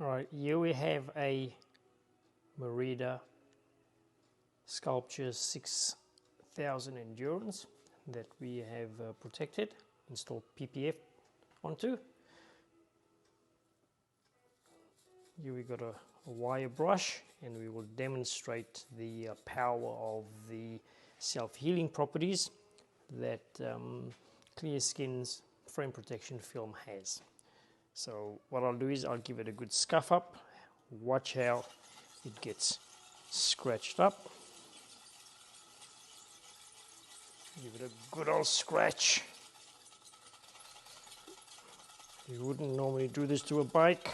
Alright, here we have a Merida Sculpture 6000 Endurance that we have protected, installed PPF onto. Here we got a wire brush, and we will demonstrate the power of the self-healing properties that Clear Skin's frame protection film has. So what I'll do is I'll give it a good scuff up. Watch how it gets scratched up. Give it a good old scratch. You wouldn't normally do this to a bike,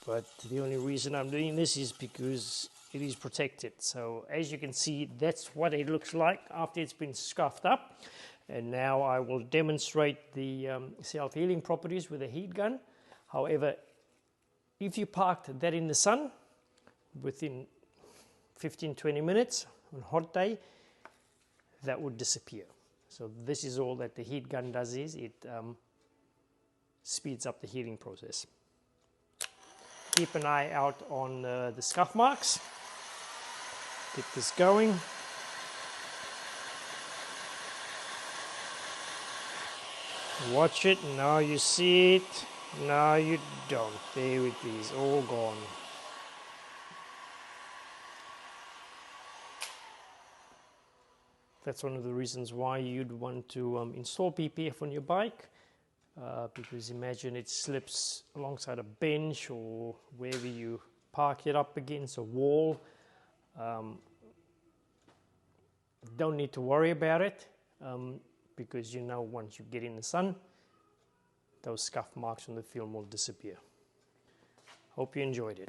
but the only reason I'm doing this is because it is protected. So as you can see, that's what it looks like after it's been scuffed up. And now I will demonstrate the self-healing properties with a heat gun. However, if you parked that in the sun, within 15-20 minutes on a hot day, that would disappear. So this is all that the heat gun does, is it speeds up the healing process. Keep an eye out on the scuff marks. Get this going. Watch it. Now you see it. Now you don't. There it is, all gone. That's one of the reasons why you'd want to install PPF on your bike, because imagine it slips alongside a bench or wherever you park it up against a wall. Don't need to worry about it, because you know once you get in the sun, those scuff marks on the film will disappear. Hope you enjoyed it.